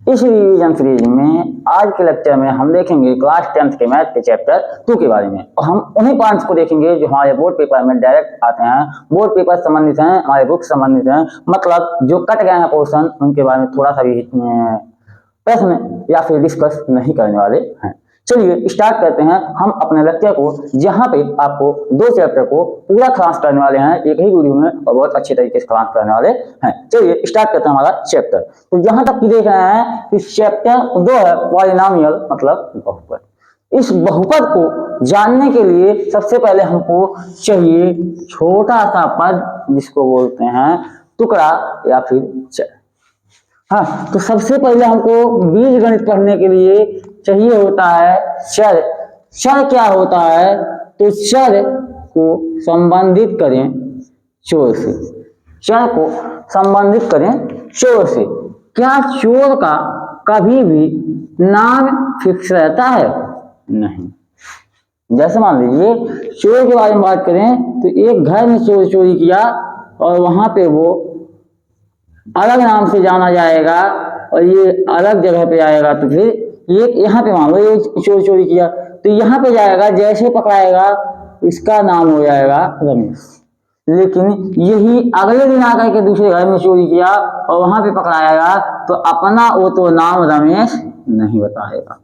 इस revision series में आज के लेक्चर में हम देखेंगे क्लास 10th के मैथ के चैप्टर 2 के बारे में, और हम उन्हीं पॉइंट्स को देखेंगे जो हमारे बोर्ड पेपर में डायरेक्ट आते हैं, बोर्ड पेपर संबंधित हैं, हमारे बुक संबंधित हैं, मतलब जो कट गए हैं पोर्शन उनके बारे में थोड़ा सा भी प्रश्न या फिर डिस्कस नहीं करने वाले हैं। चलिए स्टार्ट करते हैं हम अपने लेक्चर को, जहां पे आपको 2 चैप्टर को पूरा क्लास करने वाले हैं एक ही वीडियो में, और बहुत अच्छे तरीके से क्लास करने वाले हैं। चलिए स्टार्ट करते हैं हमारा चैप्टर। तो जहां तक कि देख रहे हैं कि चैप्टर 2 है पॉलिनोमियल मतलब बहुपद। इस बहुपद को जानने के लिए सबसे पहले हमको चाहिए छोटा सा पद, जिसको बोलते हैं टुकड़ा या फिर चर। हाँ, तो सबसे पहले हमको बीजगणित पढ़ने के लिए चाहिए होता है चर। चर क्या होता है? तो चर को संबंधित करें चोर से। चर को संबंधित करें चोर से। क्या चोर का कभी भी नाम फिक्स रहता है? नहीं। जैसे मान लीजिए चोर के बारे में बात करें तो एक घर में चोर चोरी किया और वहां पे वो अलग नाम से जाना जाएगा और ये अलग जगह पे आएगा। तो फिर ये यहाँ पे मान लो ये चोरी चोरी किया तो यहाँ पे जाएगा, जैसे पकड़ाएगा इसका नाम हो जाएगा रमेश। लेकिन यही अगले दिन आकर के दूसरे घर में चोरी किया और वहां पे पकड़ाएगा तो अपना वो तो नाम रमेश नहीं बताएगा।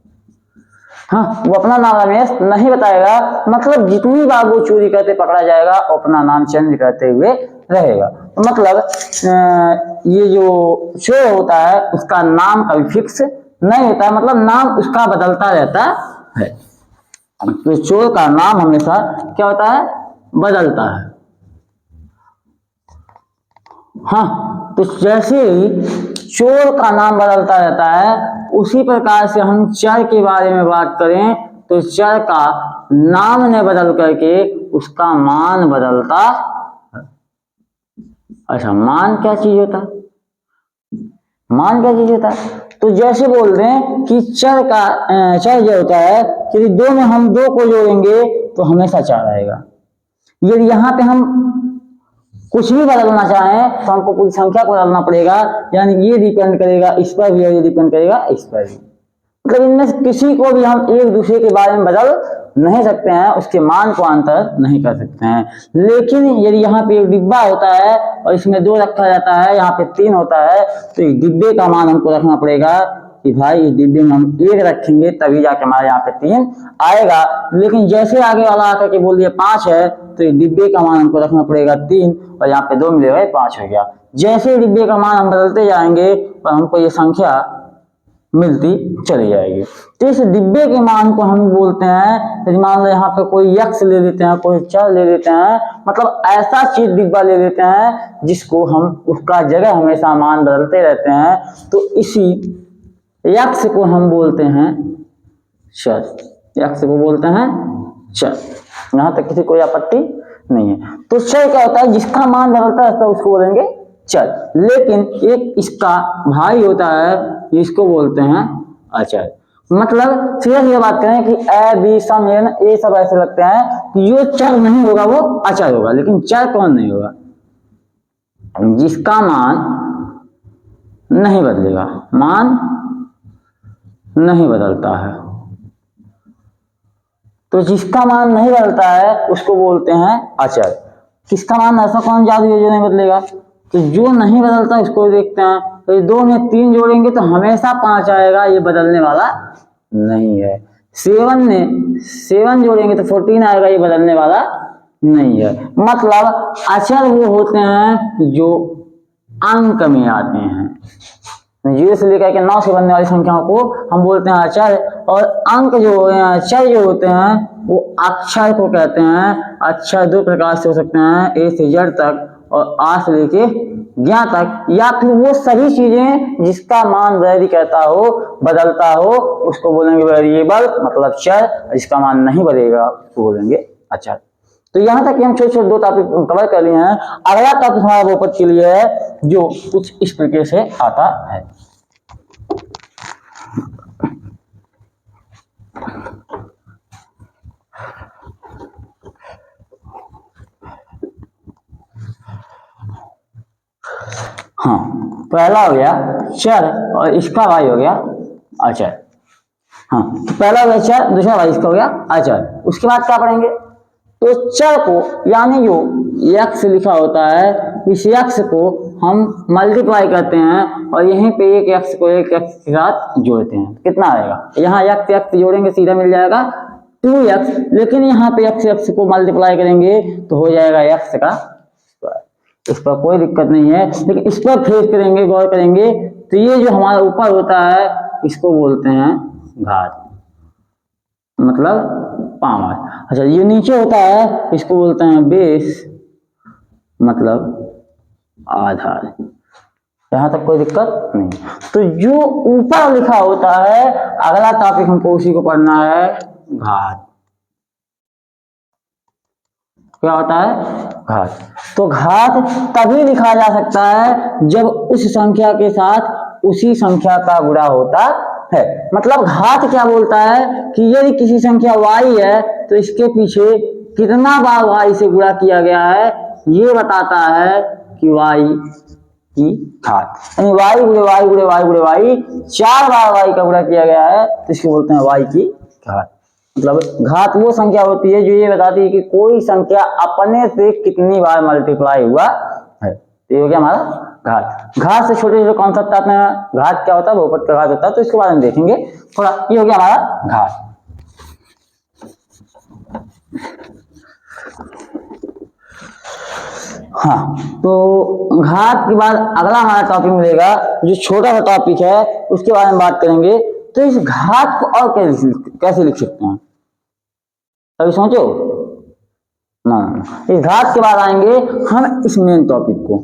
हाँ, वो अपना नाम रमेश नहीं बताएगा, मतलब जितनी बार वो चोरी करते पकड़ा जाएगा अपना नाम चेंज करते हुए रहेगा। तो मतलब ये जो चोर होता है उसका नाम कभी फिक्स नहीं होता है, मतलब नाम उसका बदलता रहता है। तो चोर का नाम हमेशा क्या होता है? बदलता है। हाँ, तो जैसे ही चोर का नाम बदलता रहता है उसी प्रकार से हम चर के बारे में बात करें तो चर का नाम ने बदल करके उसका मान बदलता है। अच्छा, मान क्या चीज होता है? मान क्या चीज होता है? तो जैसे बोल रहे हैं कि चर जो होता है कि दो में हम 2 को जोड़ेंगे तो हमेशा 4 आएगा। यदि यहाँ पे हम कुछ भी बदलना चाहें तो हमको पूरी संख्या को बदलना पड़ेगा, यानी ये डिपेंड करेगा इस पर भी और ये डिपेंड करेगा इस पर भी। मतलब इनमें से किसी को भी हम एक दूसरे के बारे में बदल नहीं सकते हैं, उसके मान को अंतर नहीं कर सकते हैं। लेकिन यदि यहाँ पे एक डिब्बा होता है और इसमें 2 रखा जाता है, यहाँ पे 3 होता है, तो इस डिब्बे का मान हमको रखना पड़ेगा कि भाई इस डिब्बे में हम 1 रखेंगे तभी जाके हमारे यहाँ पे 3 आएगा। लेकिन जैसे आगे वाला आकर के बोल दिया 5 है तो इस डिब्बे का मान हमको रखना पड़ेगा 3 और यहाँ पे 2 मिलेगा 5 हो गया। जैसे डिब्बे का मान हम बदलते जाएंगे और हमको ये संख्या मिलती चली जाएगी। तो इस डिब्बे के मान को हम बोलते हैं, यदि मान लो यहाँ पे कोई यक्ष ले लेते हैं, कोई चर ले लेते हैं, मतलब ऐसा चीज डिब्बा ले लेते हैं जिसको हम उसका जगह हमेशा मान बदलते रहते हैं, तो इसी यक्ष को हम बोलते हैं चर। यक्ष को बोलते हैं चर। यहाँ तक किसी कोई आपत्ति नहीं है। तो चर क्या होता है? जिसका मान बदलता है तो उसको बोलेंगे चर। लेकिन एक इसका भाई होता है, इसको बोलते हैं अचर। मतलब सीधे सीधे बात करें कि ए बी सम ये सब ऐसे लगते हैं कि जो चर नहीं होगा वो अचर होगा। लेकिन चर कौन नहीं होगा? जिसका मान नहीं बदलेगा, मान नहीं बदलता है। तो जिसका मान नहीं बदलता है उसको बोलते हैं अचर। किसका मान? ऐसा कौन जादू है जो नहीं बदलेगा? तो जो नहीं बदलता उसको देखते हैं। तो 2 में 3 जोड़ेंगे तो हमेशा 5 आएगा, ये बदलने वाला नहीं है। 7 जोड़ेंगे तो 14 आएगा, ये बदलने वाला नहीं है। मतलब अचर वो होते हैं जो अंक में आते हैं। 0 से लेकर के 9 से बनने वाली संख्याओं को हम बोलते हैं अचर। और अंक जो चर जो होते हैं वो अक्षर को कहते हैं। अक्षर 2 प्रकार से हो सकते हैं, ए से जेड तक और आ से लेके ज्ञा तक, या फिर वो सभी चीजें जिसका मान वैरी करता हो, बदलता हो, उसको बोलेंगे वेरिएबल मतलब चर। जिसका मान नहीं बदलेगा उसको बोलेंगे अचर। तो यहाँ तक हम छोटे छोटे 2 टॉपिक कवर कर लिए हैं। अगला टॉपिक हमारा बहुपद के लिए है जो कुछ इस प्रकार से आता है। हाँ, पहला हो गया चर और इसका भाई हो गया अचर। हाँ, तो पहला हो गया चर, दूसरा भाई इसका हो गया अचर। उसके बाद क्या पढ़ेंगे, तो चर को यानी जो यक्स लिखा होता है, इस यक्स को हम मल्टीप्लाई करते हैं और यहीं पे एक यक्स को एक यक्स के साथ जोड़ते हैं। कितना आएगा, यहाँ यक्स यक्स जोड़ेंगे सीधा मिल जाएगा 2x, लेकिन यहाँ पे x x को मल्टीप्लाई करेंगे तो हो जाएगा x का स्क्वायर। इस पर कोई दिक्कत नहीं है, लेकिन इस पर फेस करेंगे, गौर करेंगे तो ये जो हमारा ऊपर होता है इसको बोलते हैं घात, मतलब पावर। अच्छा, ये नीचे होता है इसको बोलते हैं बेस, मतलब आधार। यहाँ तक कोई दिक्कत नहीं। तो जो ऊपर लिखा होता है, अगला टॉपिक हमको उसी को पढ़ना है, घात। क्या होता है, घात। तो घात तभी लिखा जा सकता है जब उस संख्या के साथ उसी संख्या का गुणा होता है। मतलब घात क्या बोलता है कि यदि किसी संख्या y है तो इसके पीछे कितना बार y से गुणा किया गया है, ये बताता है कि y की घात। यानी y गुणे y गुणे y गुणे y 4 बार y का गुणा किया गया है तो इसको बोलते हैं y की घात। मतलब घात वो संख्या होती है जो ये बताती है कि कोई संख्या अपने से कितनी बार मल्टीप्लाई हुआ है। तो ये हो गया हमारा घात। घात से छोटे छोटे कॉन्सेप्ट आते हैं, घात क्या होता है, बहुपद का घात होता है, तो इसके बारे में देखेंगे थोड़ा। ये हो गया हमारा घात। हाँ, तो घात के बाद अगला हमारा टॉपिक मिलेगा जो छोटा सा टॉपिक है, उसके बारे में बात करेंगे। तो इस घात को और कैसे लिख सकते हैं, अभी सोचो ना। इस घात के बाद आएंगे हम इस मेन टॉपिक को,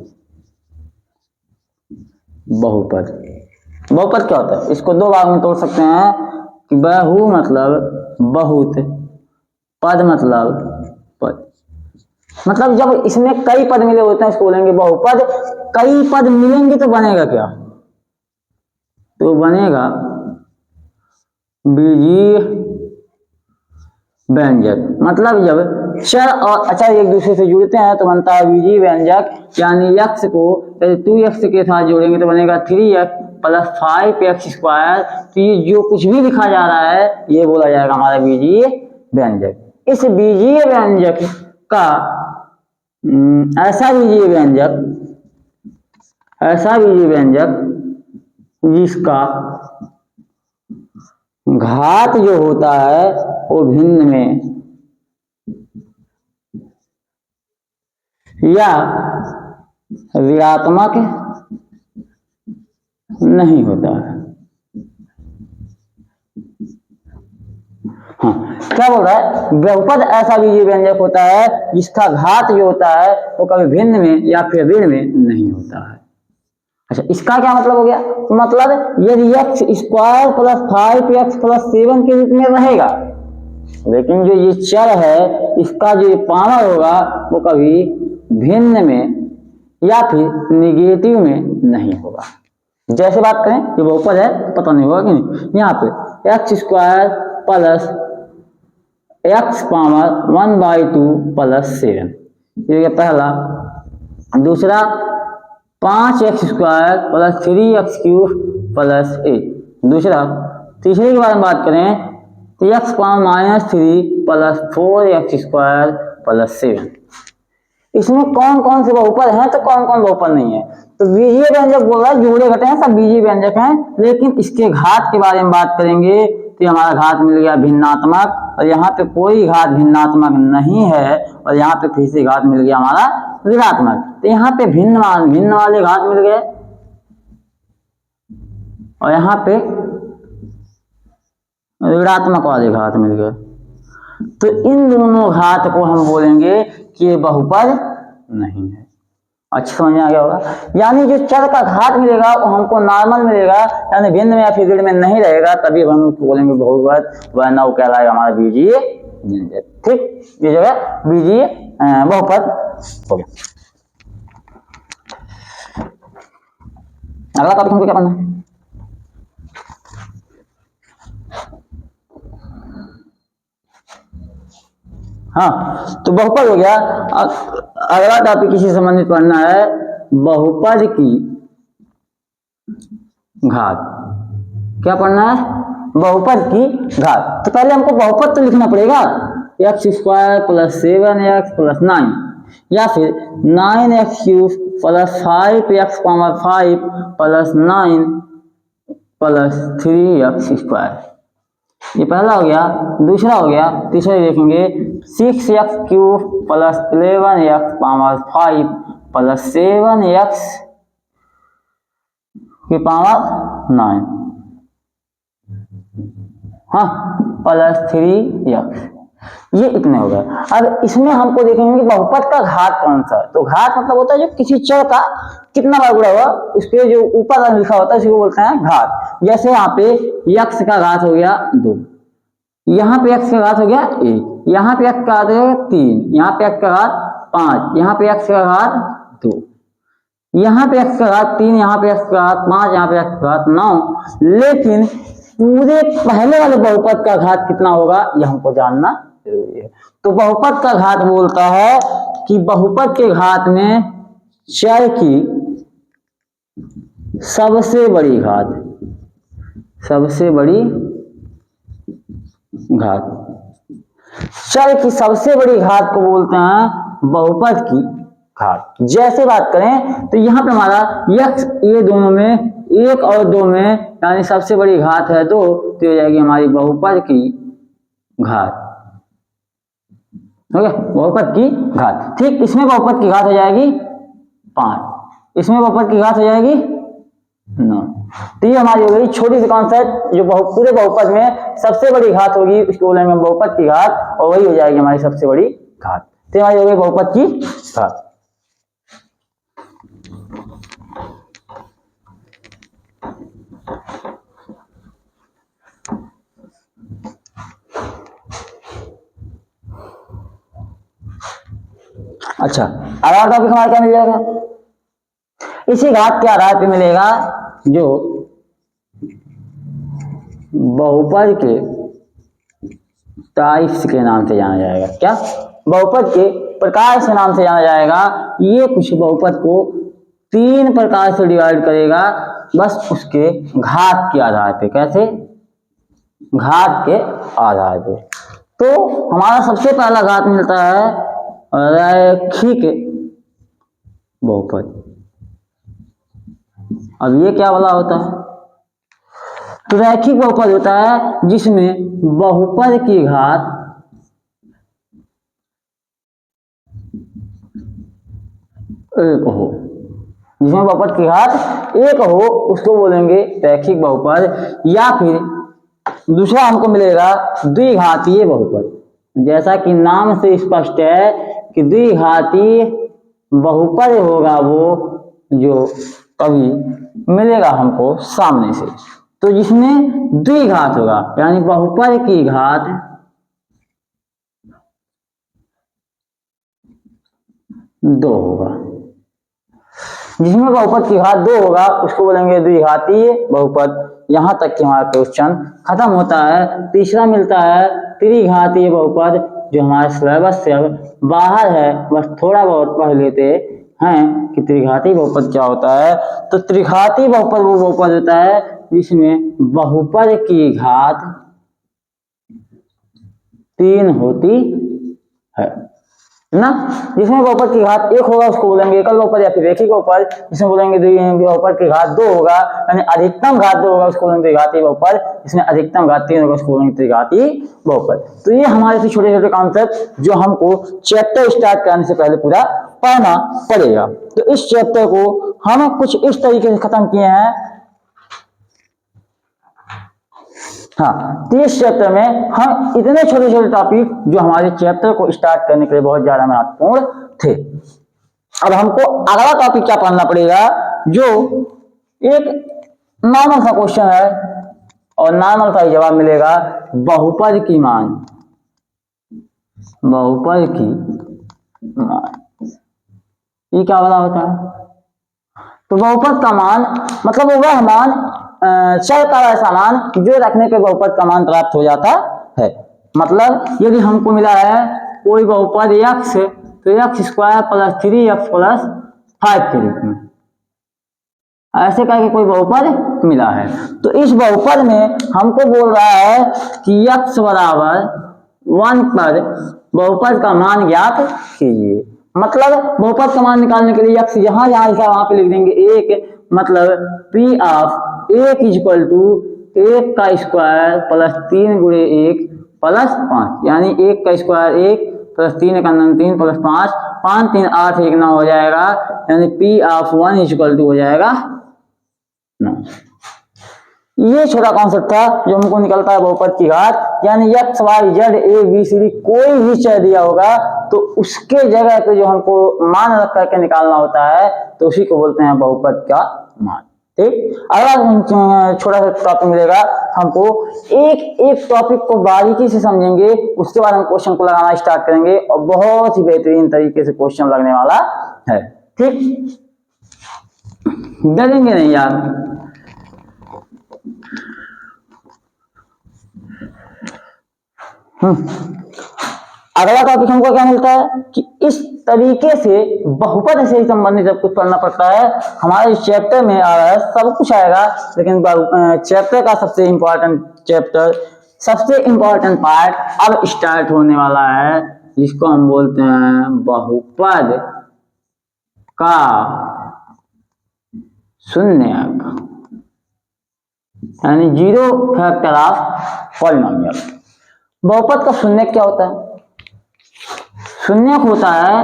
बहुपद। बहुपद क्या होता है, इसको दो भाग में तोड़ सकते हैं कि बहु मतलब बहुत, पद मतलब पद। मतलब जब इसमें कई पद मिले होते हैं इसको बोलेंगे बहुपद। कई पद मिलेंगे तो बनेगा क्या, तो बनेगा बीजीय व्यंजक। मतलब जब चर और अचर एक दूसरे से जुड़ते हैं तो बनता है बीजीय व्यंजक। यानी x को 2x के साथ जोड़ेंगे तो बनेगा 3x प्लस 5x स्क्वायर। तो ये जो कुछ भी लिखा जा रहा है ये बोला जाएगा हमारा बीजीय व्यंजक। इस बीजीय व्यंजक का ऐसा बीजीय व्यंजक जिसका घात जो होता है वो भिन्न में या ऋणात्मक नहीं होता है। हाँ, क्या बोल रहा है, बहुपद ऐसा बीजीय व्यंजक होता है जिसका घात जो होता है वो कभी भिन्न में या फिर ऋण में नहीं होता है। अच्छा, इसका क्या मतलब हो गया, मतलब यदि x square plus 5x plus 7 के रूप में रहेगा, लेकिन जो ये चर है इसका जो पावर होगा वो कभी भिन्न में या फिर निगेटिव में नहीं होगा। जैसे बात करें ये बहुपद है, पता नहीं होगा कि नहीं। यहाँ पे x square plus x power 1/2 plus 7, ये पहला। दूसरा 5x square plus 3x cube plus 8। दूसरा। तीसरे के बारे में बात करें तो x power -3 plus 4x square plus 7। इसमें कौन कौन से बहुपद हैं तो कौन कौन बहुपद नहीं है। तो बीजीय व्यंजक बोल रहा है, जोड़े घटे हैं सब बीजीय व्यंजक हैं, लेकिन इसके घात के बारे में बात करेंगे तो हमारा घात मिल गया भिन्नात्मक, और यहाँ पे कोई घात भिन्नात्मक नहीं है, और यहाँ पे फिर से घात मिल गया हमारा ऋणात्मक। तो यहाँ पे भिन्न वाले घात मिल गए और यहाँ पे ऋणात्मक वाले घात मिल गए। तो इन दोनों घात को हम बोलेंगे कि ये बहुपद नहीं है। अच्छा, समझ में आ गया होगा। यानी जो चर का घात मिलेगा वो हमको नॉर्मल मिलेगा, यानी भिन्न में या फिर ऋण में नहीं रहेगा, तभी हम बोलेंगे बहुपद, वरना वो कहलाएगा हमारा बीजीय व्यंजक। ठीक, ये जो है बीजीय बहुपद हो गया। अगला टॉपिक हमको क्या करना है, हाँ, तो बहुपद हो गया। अगला टॉपिक किसी से संबंधित पढ़ना है बहुपद की घात। क्या पढ़ना है? बहुपद की घात। तो पहले हमको बहुपद तो लिखना पड़ेगा, x square plus 7x plus 9, या फिर 9x cube plus 5x power 5 plus 9 plus 3x square. ये पहला हो गया। दूसरा हो गया, तीसरा देखेंगे 6x cube plus 11x power 5 plus 7x की पावर 9, हाँ, प्लस 3x। ये इतने हो गए। अब इसमें हमको देखेंगे कि बहुपद का घात कौन सा है। तो घात मतलब होता है जो किसी चर का कितना बार गुणा हुआ उसके जो ऊपर लिखा होता है उसको बोलते हैं घात। जैसे यहाँ पे x का घात हो गया 2, यहाँ पे x का घात हो गया 1, यहाँ पे x का घात हो गया 3, यहाँ पे x का घात 5, यहाँ पे x का घात 2, यहाँ पे x का घात 3, यहाँ पे x का घात 5, यहाँ पे x का घात 9। लेकिन पूरे पहले वाले बहुपद का घात कितना होगा यह हमको जानना जरूरी है। तो बहुपद का घात बोलता है कि बहुपद के घात में चर की सबसे बड़ी घात, सबसे बड़ी घात, चर की सबसे बड़ी घात को बोलते हैं बहुपद की घात। जैसे बात करें तो यहाँ पे हमारा x ये दोनों में 1 और 2 में यानी सबसे बड़ी घात है 2, तो हो जाएगी हमारी बहुपद की घात। ओके, बहुपद की घात। ठीक, इसमें बहुपद की घात हो जाएगी 5, इसमें बहुपद की घात हो जाएगी 9। तो ये हमारी हो गई छोटी सी कॉन्सेप्ट जो पूरे बहुपद में सबसे बड़ी घात होगी उसको बोलेंगे बहुपद की घात, और वही हो जाएगी हमारी सबसे बड़ी घात। तो हमारी हो गई बहुपद की घात। अच्छा, आधार टॉपिक हमारा क्या मिल जाएगा? इसी घात के आधार पे मिलेगा जो बहुपद के टाइप्स के नाम से जाना जाएगा। क्या? बहुपद के प्रकार से नाम से जाना जाएगा। ये कुछ बहुपद को 3 प्रकार से डिवाइड करेगा, बस उसके घात के आधार पे। कैसे? घात के आधार पे। तो हमारा सबसे पहला घात मिलता है रैखिक बहुपद। अब ये क्या वाला होता है? तो रैखिक बहुपद होता है जिसमें बहुपद की घात एक हो, जिसमें बहुपद की घात 1 हो उसको बोलेंगे रैखिक बहुपद। या फिर दूसरा हमको मिलेगा द्विघातीय बहुपद। जैसा कि नाम से स्पष्ट है कि द्विघातीय बहुपद होगा वो जो कभी मिलेगा हमको सामने से, तो जिसमें द्विघात होगा यानी बहुपद की घात 2 होगा। जिसमें बहुपद की घात 2 होगा उसको बोलेंगे द्विघातीय बहुपद। यहां तक कि हमारा क्वेश्चन खत्म होता है। तीसरा मिलता है त्रिघातीय बहुपद, जो हमारे सिलेबस से अब बाहर है, बस थोड़ा बहुत पढ़ लेते हैं कि त्रिघातीय बहुपद क्या होता है। तो त्रिघातीय बहुपद वो बहुपद होता है जिसमें बहुपद की घात 3 होती है ना। जिसमें बहुपद की घात 1 होगा उसको बोलेंगे एकल बहुपद या फिर रैखिक बहुपद। जिसमें बोलेंगे बहुपद की घात 2 होगा यानी अधिकतम घात 2 होगा उसको बोलेंगे त्रिघातीय बहुपद। जिसमें अधिकतम घात 3 होगा उसको बोलेंगे त्रिघातीय बहुपद। तो ये हमारे से छोटे छोटे कॉन्सेप्ट जो हमको चैप्टर स्टार्ट करने से पहले पूरा पढ़ना पड़ेगा। तो इस चैप्टर को हम कुछ इस तरीके से खत्म किए हैं। हाँ, तो इस चैप्टर में हम इतने छोटे छोटे टॉपिक जो हमारे चैप्टर को स्टार्ट करने के लिए बहुत ज्यादा महत्वपूर्ण थे। अब हमको अगला टॉपिक क्या पढ़ना पड़ेगा, जो एक नॉर्मल सा क्वेश्चन है और नॉर्मल सा ही जवाब मिलेगा। बहुपद की मान, बहुपद की मान ये क्या वाला होता है? तो बहुपद का मान मतलब होगा मान चर का वैसा मान जो रखने पे बहुपद का मान प्राप्त हो जाता है। मतलब यदि हमको मिला है कोई बहुपद x, तो x square plus 3x plus 5 के रूप में, ऐसे करके कोई बहुपद मिला है। तो इस बहुपद में हमको बोल रहा है कि x बराबर 1 पर बहुपद का मान ज्ञात कीजिए। मतलब बहुपद का मान निकालने के लिए x जहां जहां लिखा वहां पे लिख देंगे 1, मतलब p ऑफ 1 इक्वल टू 1 का स्क्वायर प्लस 3 गुणे 1 प्लस 5, यानी 1 का स्क्वायर 1 प्लस 3 का 3 प्लस 5, 5 3 8 1 9 हो जाएगा, यानी p ऑफ 1 इक्वल टू हो जाएगा 9। ये छोटा कॉन्सेप्ट था जो हमको निकलता है बहुपद की घात, यानी x y z a b c d कोई भी चर दिया होगा तो उसके जगह पे जो हमको मान रख करके निकालना होता है तो उसी को बोलते हैं बहुपद का मान। ठीक, अगला छोटा सा टॉपिक मिलेगा हमको, एक एक टॉपिक को बारीकी से समझेंगे, उसके बाद हम क्वेश्चन को लगाना स्टार्ट करेंगे और बहुत ही बेहतरीन तरीके से क्वेश्चन लगने वाला है। ठीक, डरेंगे नहीं यार। अगला टॉपिक हमको क्या मिलता है कि इस तरीके से बहुपद से संबंधित सब कुछ पढ़ना पड़ता है। हमारे चैप्टर में आ रहा है, सब कुछ आएगा, लेकिन चैप्टर का सबसे इंपॉर्टेंट पार्ट अब स्टार्ट होने वाला है, जिसको हम बोलते हैं बहुपद का शून्यक, यानी जीरो फैक्टर ऑफ पॉलिनोमियल। बहुपद का शून्यक क्या होता है? शून्यक होता है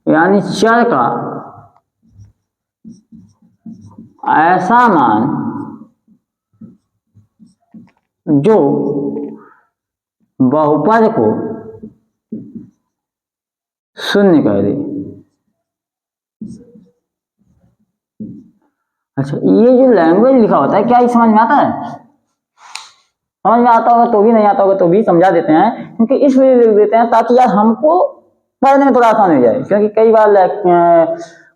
यानी चर का ऐसा मान जो बहुपद को शून्य कर दे। अच्छा, ये जो लैंग्वेज लिखा होता है क्या ये समझ में आता है? समझ में आता होगा तो भी, नहीं आता होगा तो भी समझा देते हैं, क्योंकि इस वजह से लिख देते हैं ताकि यार हमको पढ़ने में थोड़ा आसान हो जाए। क्योंकि कई बार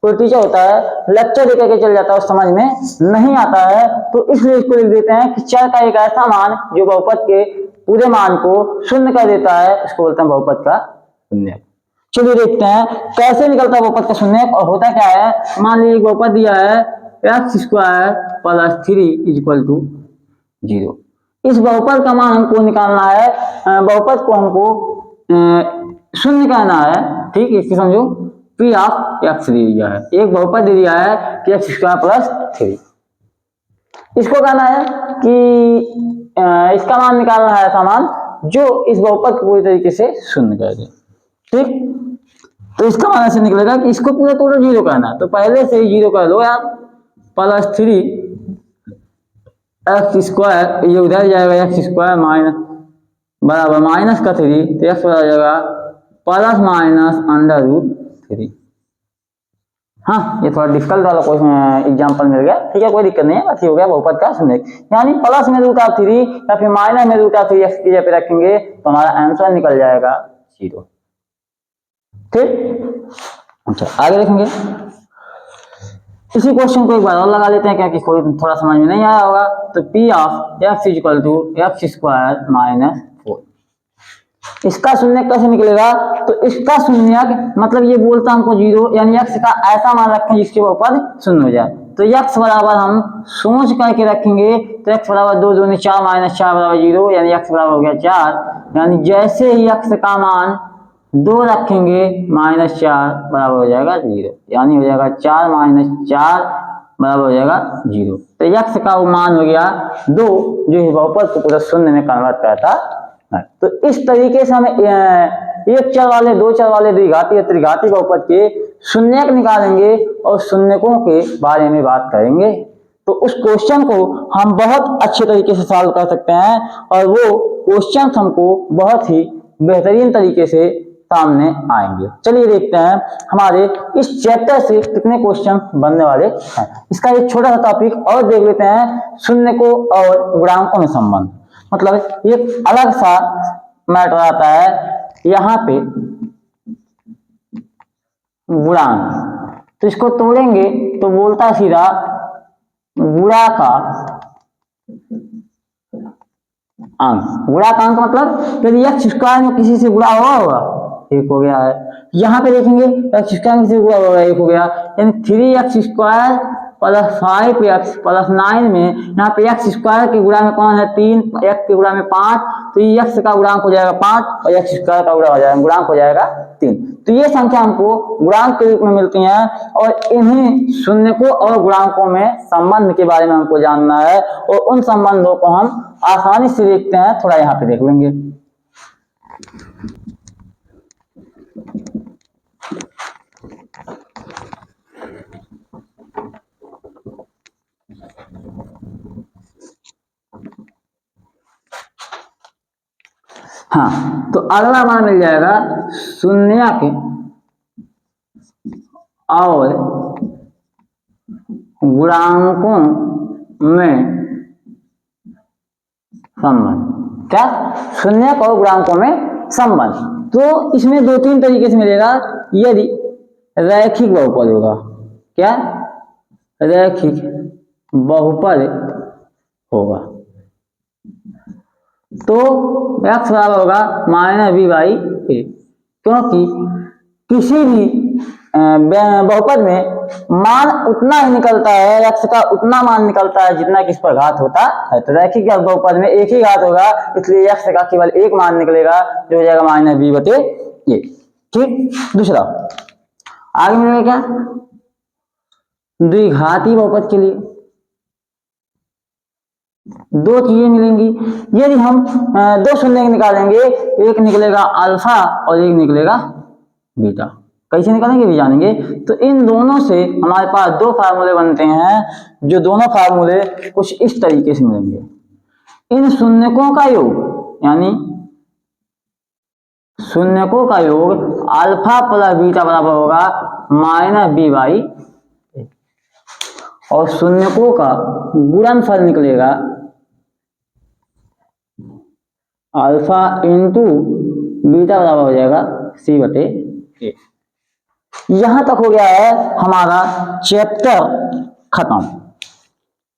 कोई टीचर होता है लेक्चर दे करके चल जाता है और समझ में नहीं आता है, तो इसलिए इसको लिख देते हैं कि चर का एक ऐसा मान जो बहुपद के पूरे मान को शून्य कर देता है, उसको बोलते हैं बहुपद का शून्यक। चलिए देखते हैं कैसे निकलता है बहुपद का शून्यक और होता क्या है। मान लीजिए बहुपद दिया है x square plus 3 equal to 0। इस बहुपद का मान हमको निकालना है, बहुपद को हमको शून्य कहना है। ठीक, इसकी समझो p ऑफ x दे दिया है, एक बहुपद दे दिया है कि x स्क्वायर प्लस 3। इसको कहना है कि इसका मान निकालना है ऐसा मान जो इस बहुपद को पूरी तरीके से शून्य कर दे। ठीक, तो इसका मान ऐसे निकलेगा कि इसको पूरा टोटल 0 कहना है, तो पहले से ही 0 कर लो यार, प्लस 3 एक्स स्क्वायर, ये उधर जाएगा एक्स स्क्वायर माइनस बराबर माइनस का 3, तो एक्स हो जाएगा प्लस माइनस अंडर रूट 3। हाँ, ये थोड़ा डिफिकल्ट वाला क्वेश्चन एग्जांपल मिल गया, ठीक है, कोई दिक्कत नहीं है, बस ये हो गया बहुपद का शून्यक। यानी प्लस में रूट ऑफ 3 या फिर माइनस में रूट ऑफ 3 एक्स की जगह पे रखेंगे तो हमारा आंसर निकल जाएगा 0। ठीक, अच्छा आगे देखेंगे। इसी क्वेश्चन को एक बार और लगा लेते हैं, क्या कि कोई थोड़ा समझ में नहीं आया होगा। तो p of x equal to x square minus 4, इसका शून्यक कैसे निकलेगा? तो इसका शून्यक मतलब ये बोलता हमको 0, यानी x का ऐसा मान रखें जिसके ऊपर शून्य हो जाए। तो x बराबर हम सोच करके रखेंगे, तो x बराबर 2 दूनी 4 माइनस 4 बराबर 0, यानी x बराबर हो गया 4। यानी जैसे ही x का मान 2 रखेंगे माइनस 4 बराबर हो जाएगा 0, यानी हो जाएगा 4 माइनस 4 बराबर हो जाएगा 0। तो x का वो मान हो गया 2, जो इस बहुपद को पूरा शून्य में कन्वर्ट करता है। तो इस तरीके से हम एक चर वाले, दो चर वाले, द्विघाती या त्रिघाती बहुपद के शून्यक निकालेंगे और शून्यकों के बारे में बात करेंगे। तो उस क्वेश्चन को हम बहुत अच्छे तरीके से सॉल्व कर सकते हैं और वो क्वेश्चन हमको बहुत ही बेहतरीन तरीके से सामने आएंगे। चलिए देखते हैं हमारे इस चैप्टर से कितने क्वेश्चन बनने वाले हैं। इसका एक छोटा सा टॉपिक और देख लेते हैं, शून्यकों और गुणांकों में संबंध। मतलब ये अलग सा मैटर आता है यहाँ पे गुणांक। तो इसको तोड़ेंगे तो बोलता सीधा गुणा का अंक। गुणा का अंक मतलब यदि एक्स स्क्वायर में किसी से गुणा हुआ होगा, एक हो गया है। यहाँ पे देखेंगे एक्स स्क्वायर में किसी से गुणा होगा, एक हो गया, यानी 3x square plus 5x plus 9 में यहाँ पे x स्क्वायर के गुणा में कौन है 3, x के गुणा में 5, तो ये x का गुणांक हो जाएगा 5 और x स्क्वायर का गुणांक हो जाएगा 3। तो ये संख्या हमको गुणांक के रूप में मिलती हैं और इन्हीं शून्यकों और गुणांकों में संबंध के बारे में हमको जानना है और उन संबंधों को हम आसानी से देखते हैं, थोड़ा यहाँ पे देख लेंगे। हाँ, तो अगला मान मिल जाएगा शून्यक और गुणांकों में संबंध। क्या? शून्यक और गुणांकों में संबंध। तो इसमें 2-3 तरीके से मिलेगा। यदि रैखिक बहुपद होगा, क्या? रैखिक बहुपद होगा तो x बराबर होगा -b/a, क्योंकि किसी भी बहुपद में मान उतना ही निकलता है, x का उतना मान निकलता है जितना कि इस पर घात होता है। तो रैखिक बहुपद में एक ही घात होगा, इसलिए x का केवल एक मान निकलेगा जो हो जाएगा -b/a। ठीक। दूसरा आगे मिलेगा क्या? द्विघाती बहुपद के लिए 2 चीजें मिलेंगी। यदि हम 2 शून्य निकालेंगे, एक निकलेगा अल्फा और एक निकलेगा बीटा। कैसे निकालेंगे भी जानेंगे। तो इन दोनों से हमारे पास 2 फार्मूले बनते हैं, जो दोनों फार्मूले कुछ इस तरीके से मिलेंगे। इन शून्यकों का योग, यानी शून्यकों का योग अल्फा प्लस बीटा बराबर होगा -b/a और शून्यकों का गुणनफल निकलेगा अल्फा इंटू बीटा बराबर हो जाएगा c/a। यहां तक हो गया है हमारा चैप्टर खत्म।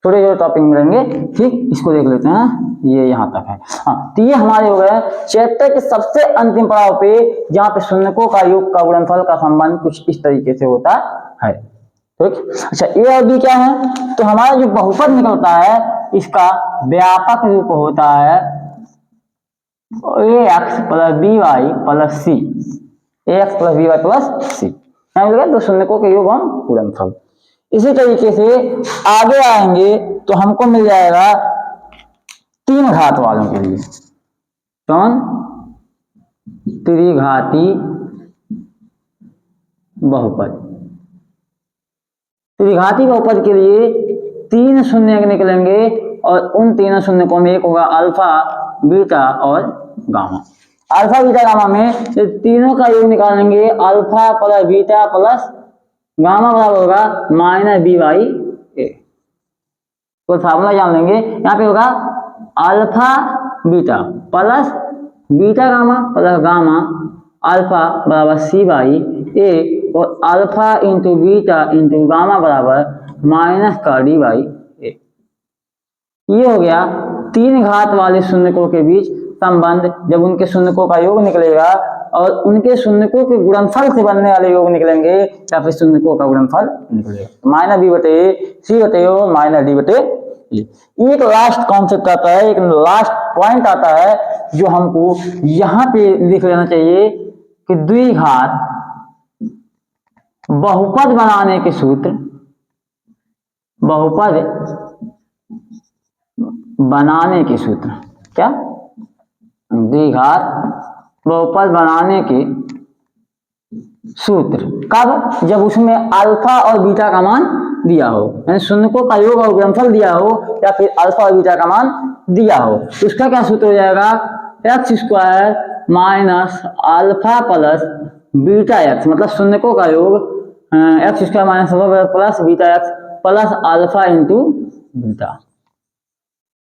थोड़े जो टॉपिक मिलेंगे, ठीक, इसको देख लेते हैं। ये यहां तक है। हाँ, तो ये हमारे हो गए चैप्टर के सबसे अंतिम पड़ाव पे, जहां पे शून्यकों का योग का गुणनफल का संबंध कुछ इस तरीके से होता है। ठीक। अच्छा, ए और बी क्या है? तो हमारा जो बहुपद निकलता है इसका व्यापक रूप होता है ax plus by plus c, ax plus by plus c। तो शून्यकों के योग हम गुणनफल। इसी तरीके से आगे आएंगे तो हमको मिल जाएगा 3 घात वालों के लिए। कौन? त्रिघाती बहुपद। त्रिघाती बहुपद के लिए 3 शून्य निकलेंगे और उन 3 शून्यकों में एक होगा अल्फा, बीटा और गामा। अल्फा, बीटा, गामा में ये तीनों का योग निकालेंगे, alpha plus beta plus gamma बराबर होगा -b/a। तो फार्मूला जान लेंगे। यहाँ पे होगा alpha beta plus beta gamma plus gamma alpha बराबर c/a और alpha into beta into gamma बराबर -d/a। ये हो गया 3 घात वाले शून्यकों के बीच संबंध। जब उनके शून्यकों का योग निकलेगा और उनके शून्यकों के गुणनफल से बनने वाले योग निकलेंगे या फिर शून्यकों का गुणनफल निकलेगा, -b/a c/a और -d/a। एक लास्ट कॉन्सेप्ट आता है, एक लास्ट पॉइंट आता है जो हमको यहाँ पे लिख लेना चाहिए कि द्विघात बहुपद बनाने के सूत्र, बहुपद बनाने के सूत्र। क्या? द्विघात बहुपद बनाने के सूत्र कब? जब उसमें अल्फा और बीटा का मान दिया हो, यानी शून्यकों का योग और गुणनफल दिया हो या फिर अल्फा और बीटा का मान दिया हो। तो उसका क्या सूत्र हो जाएगा? x² minus alpha plus beta x, मतलब शून्यकों का योग x² minus alpha plus beta x plus alpha into beta.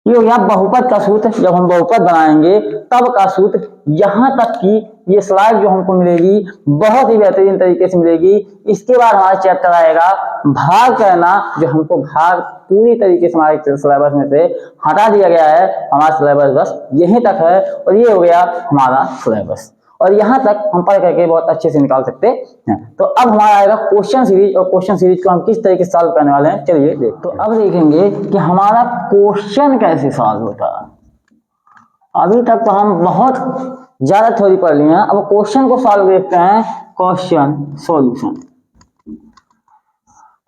ये हो गया बहुपद का सूत्र। जब हम बहुपद बनाएंगे तब का सूत्र। यहाँ तक कि ये स्लाइड जो हमको मिलेगी बहुत ही बेहतरीन तरीके से मिलेगी। इसके बाद हमारा चैप्टर आएगा भाग करना, जो हमको भाग पूरी तरीके से हमारे सिलेबस में से हटा दिया गया है। हमारा सिलेबस बस यहीं तक है और ये हो गया हमारा सिलेबस। और यहाँ तक हम पढ़ करके बहुत अच्छे से निकाल सकते हैं। तो अब हमारा आएगा क्वेश्चन सीरीज, और क्वेश्चन सीरीज को हम किस तरीके से सॉल्व करने वाले हैं चलिए देख। तो अब देखेंगे कि हमारा क्वेश्चन कैसे सॉल्व होता है। अभी तक तो हम बहुत ज्यादा थ्योरी पढ़ लिए हैं, अब क्वेश्चन को सॉल्व देखते हैं। क्वेश्चन सॉल्यूशन,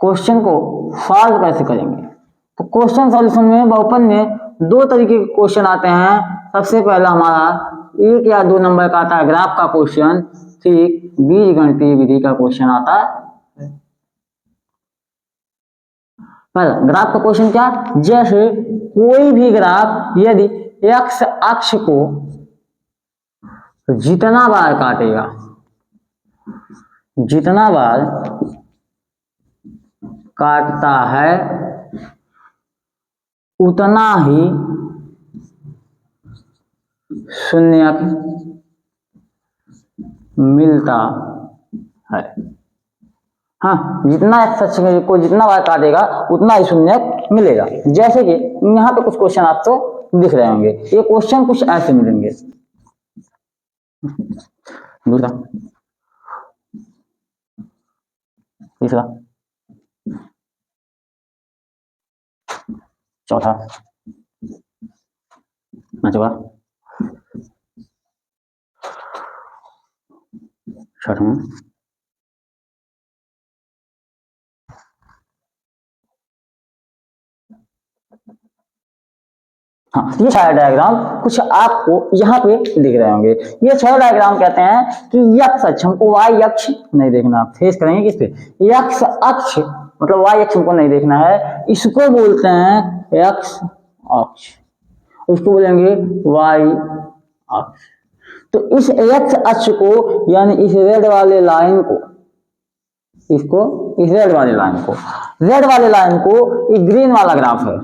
क्वेश्चन को सॉल्व कैसे करेंगे। तो क्वेश्चन सॉल्यूशन में बहुपद में दो तरीके के क्वेश्चन आते हैं। सबसे पहला हमारा 1 या 2 नंबर का आता है ग्राफ का क्वेश्चन, फिर बीजगणितीय विधि का क्वेश्चन आता है। पहला ग्राफ का क्वेश्चन क्या, जैसे कोई भी ग्राफ यदि एक्स अक्ष को जितना बार काटेगा, जितना बार काटता है उतना ही शून्यक मिलता है। हाँ, जितना एक्स को जितना बार काटेगा उतना ही शून्यक मिलेगा। जैसे कि यहाँ पे कुछ क्वेश्चन आपको दिख रहे होंगे, ये क्वेश्चन कुछ ऐसे मिलेंगे। दूसरा, तीसरा, चौथा, पांचवा, छठवां, हाँ, ये 6 डायग्राम कुछ आपको यहाँ पे दिख रहे होंगे। ये 6 डायग्राम कहते हैं कि एक्स अक्ष, हमको वाई अक्ष नहीं देखना, आप फेस करेंगे किस पे, एक्स अक्ष मतलब वाई अक्ष हमको नहीं देखना है, इसको बोलते हैं एक्स अक्ष, उसको बोलेंगे वाई अक्ष। तो इस एक्स अक्ष को यानी इस रेड वाले लाइन को, इसको इस रेड वाले लाइन को, रेड वाले लाइन को एक ग्रीन वाला ग्राफ है,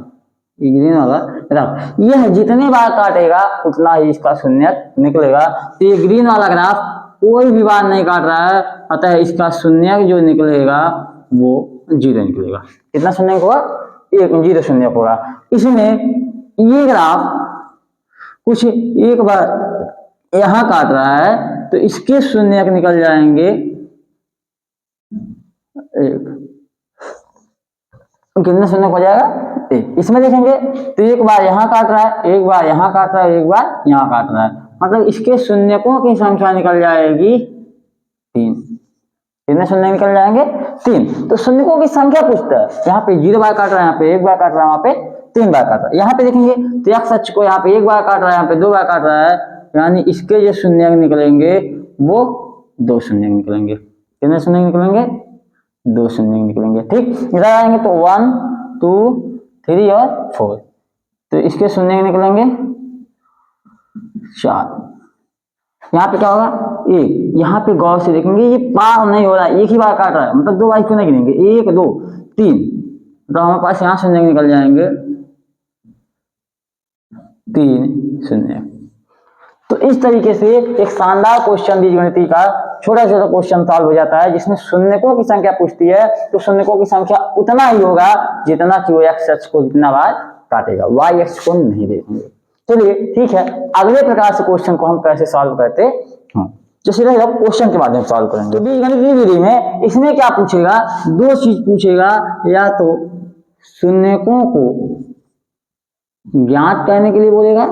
ग्रीन वाला ग्राफ, यह जितने बार काटेगा उतना ही इसका शून्यक निकलेगा। तो ये ग्रीन वाला ग्राफ कोई भी बार नहीं काट रहा है, अतः इसका शून्यक जो निकलेगा वो 0 निकलेगा। कितना शून्यक होगा, 0 शून्यक होगा। इसमें ये ग्राफ कुछ एक बार यहाँ काट रहा है तो इसके शून्यक निकल जाएंगे 1, कितना शून्यक हो जाएगा 1। इसमें देखेंगे तो एक बार यहाँ काट रहा है, एक बार यहाँ काट रहा है, एक बार यहाँ काट रहा है, मतलब इसके शून्यकों की संख्या निकल जाएगी 3। कितने शून्य निकल जाएंगे 3। तो शून्यकों की संख्या पूछता है, यहाँ पे 0 बार काट रहा है, यहाँ पे 1 बार काट रहा है, वहां पे 3 बार काट रहा है। यहाँ पे देखेंगे तो एक्स अक्ष को यहाँ पे 1 बार काट रहा है, यहाँ पे 2 बार काट रहा है, यानी इसके जो शून्य निकलेंगे वो 2 शून्य निकलेंगे। कितने शून्य निकलेंगे 2 शून्य निकलेंगे। ठीक, इधर आएंगे तो 1 2 3 और 4, तो इसके शून्य निकलेंगे 4। यहाँ पे क्या होगा 1, यहाँ पे गौर से देखेंगे ये पार नहीं हो रहा है, एक ही बार काट रहा है, मतलब 2 बार क्यों नहीं गिनेंगे, 1 2 3, तो हमारे पास यहाँ शून्य निकल जाएंगे 3 शून्य। तो इस तरीके से एक शानदार क्वेश्चन बीजगणित का छोटा छोटा क्वेश्चन सॉल्व हो जाता है, जिसमें शून्यकों की संख्या पूछती है तो शून्यकों की संख्या उतना ही होगा जितना कि वो एक्स अक्ष को जितना बार काटेगा, वाई अक्ष को नहीं देखेंगे। चलिए ठीक है, अगले प्रकार से क्वेश्चन को हम कैसे सॉल्व करते हैं, तो सीधे हम क्वेश्चन के माध्यम से सॉल्व करेंगे। तो बीजगणितीय विधि में इसमें क्या पूछेगा, 2 चीज पूछेगा, या तो शून्यकों को ज्ञात करने के लिए बोलेगा,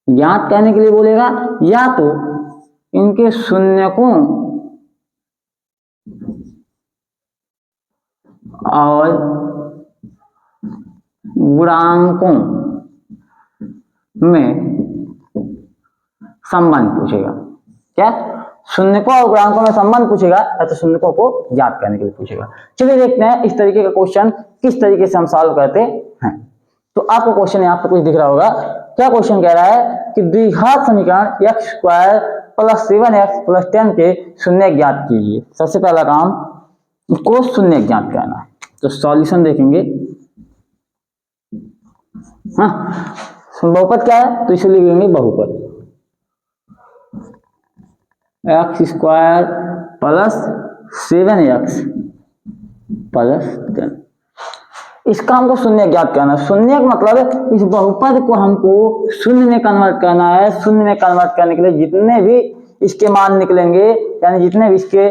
ज्ञात करने के लिए बोलेगा, या तो इनके शून्यकों और गुणांकों में संबंध पूछेगा। क्या, शून्यकों और गुणांकों में संबंध पूछेगा या तो शून्यकों को ज्ञात करने के लिए पूछेगा। चलिए देखते हैं इस तरीके का क्वेश्चन किस तरीके से हम सॉल्व करते हैं। तो आपको क्वेश्चन यहाँ पे कुछ दिख रहा होगा। क्या क्वेश्चन कह रहा है कि द्विघात समीकरण x square plus 7x plus 10 के शून्य ज्ञात कीजिए। सबसे पहला काम इसको शून्य ज्ञात करना है, तो सॉल्यूशन देखेंगे। हाँ, बहुपद क्या है तो इसे लिखेंगे बहुपद x square plus 7x plus 10। इसका हमको शून्य ज्ञात करना है। शून्य का मतलब इस बहुपद को हमको शून्य में कन्वर्ट करना है। शून्य में कन्वर्ट करने के लिए जितने भी इसके मान निकलेंगे, यानी जितने भी इसके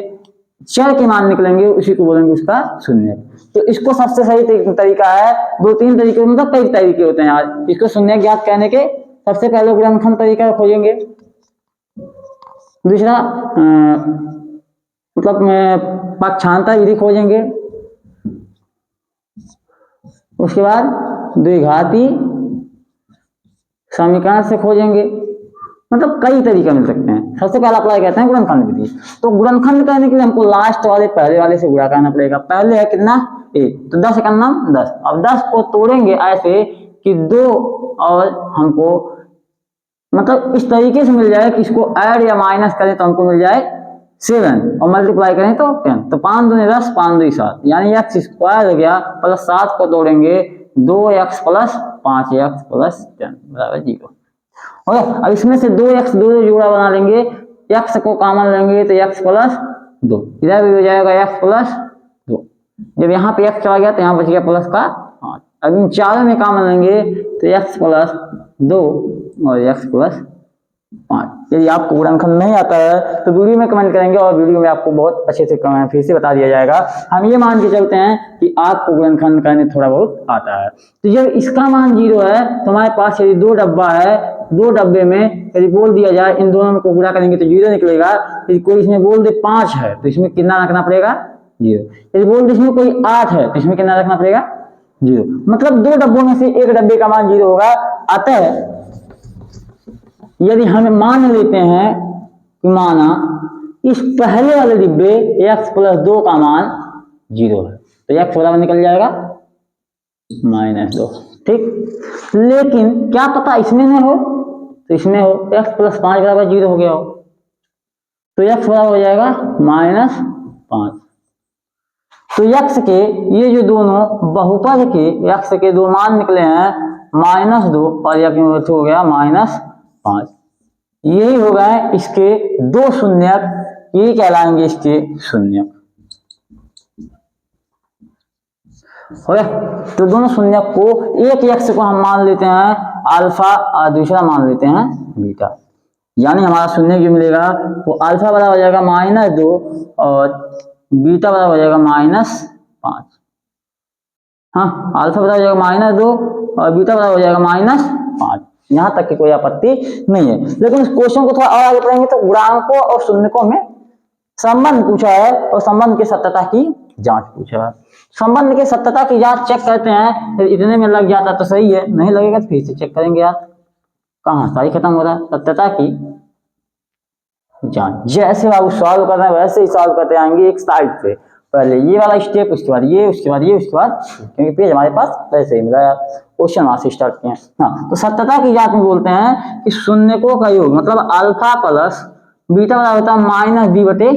चर के मान निकलेंगे, उसी को बोलेंगे उसका शून्य। तो इसको सबसे सही तरीका है, दो तीन तरीके, मतलब कई तरीके होते हैं यार इसको शून्य ज्ञात करने के। सबसे पहले गुणनखंड तरीका खोजेंगे, दूसरा मतलब पक्षांतर विधि खोजेंगे, उसके बाद द्विघाती समीकरण से खोजेंगे। मतलब कई तरीके मिल सकते हैं। सबसे पहला अप्लाई करते हैं गुणनखंड विधि। तो गुणनखंड करने के लिए हमको लास्ट वाले पहले वाले से गुणा करना पड़ेगा। पहले है कितना, 1, तो 10 का नाम 10। अब 10 को तोड़ेंगे ऐसे कि 2 और हमको मतलब इस तरीके से मिल जाए कि इसको ऐड या माइनस करें तो हमको मिल जाए 7 और मल्टीप्लाई करें तो 10। तो 5 दूनी 10, 5 दूनी 7, यानी x स्क्वायर हो गया प्लस 7 को तोड़ेंगे 2x प्लस 5x प्लस 10 बराबर 0। अब इसमें से 2x 2 जोड़ा बना लेंगे, x को कॉमन लेंगे तो x प्लस 2, इधर भी हो जाएगा x प्लस 2। जब यहाँ पे x चला गया तो यहाँ बच गया प्लस का 5। अब इन चारों में कॉमन लेंगे तो x प्लस 2 और x प्लस 5। यदि आपको गुणनखंड नहीं आता है तो वीडियो में कमेंट करेंगे और वीडियो में आपको बहुत अच्छे से फिर से बता दिया जाएगा। हम ये मान के चलते हैं कि आपको गुणनखंड करने थोड़ा बहुत आता है। तो जब इसका मान 0 है तो हमारे पास यदि 2 डब्बा है, 2 डब्बे में यदि बोल दिया जाए इन दोनों को गुणा करेंगे तो 0 निकलेगा। यदि कोई इसमें बोल दे 5 है तो इसमें कितना रखना पड़ेगा, 0। यदि बोल दे इसमें कोई 8 है तो इसमें कितना रखना पड़ेगा, 0। मतलब 2 डब्बों में से एक डब्बे का मान 0 होगा। अतः यदि हम मान लेते हैं कि माना इस पहले वाले डिब्बे x प्लस 2 का मान 0 है तो x बराबर निकल जाएगा -2, ठीक। लेकिन क्या पता इसमें नहीं हो, तो इसमें हो x प्लस 5 बराबर 0 हो गया हो तो x बराबर हो जाएगा -5। तो x के ये जो दोनों बहुपद के x के दो मान निकले हैं -2 और x हो गया -5। यही हो गए इसके दो शून्यक, ये कहलाएंगे इसके शून्यक। हो गया। तो दोनों शून्यक को एक x को हम मान लेते हैं अल्फा और दूसरा मान लेते हैं बीटा, यानी हमारा शून्य जो मिलेगा वो अल्फा बराबर हो जाएगा -2 और बीटा बराबर हो जाएगा -5। हाँ, अल्फा बराबर हो जाएगा -2 और बीटा बराबर हो जाएगा -5। यहाँ तक की कोई आपत्ति नहीं है। लेकिन इस क्वेश्चन को थोड़ा और आगे पढ़ेंगे तो गुणांकों और शून्यकों में संबंध पूछा है और संबंध की सत्यता की जांच पूछा है। संबंध की सत्यता की जांच चेक करते हैं, इतने में लग जाता तो सही है, नहीं लगेगा तो फिर से चेक करेंगे यार। कहाँ सही खत्म हो रहा है, सत्यता की जांच। जैसे बाबू सॉल्व कर रहे हैं वैसे ही सॉल्व करते आएंगे एक साइड से, पहले ये वाला स्टेप, उसके बाद ये, उसके बाद ये, उसके बाद, क्योंकि पेज हमारे पास वैसे ही मिला है। क्वेश्चन वहां से स्टार्ट किए। हाँ, तो सत्यता की जांच में बोलते हैं कि शून्यकों का योग मतलब अल्फा प्लस बीटा बराबर होता है -b/a।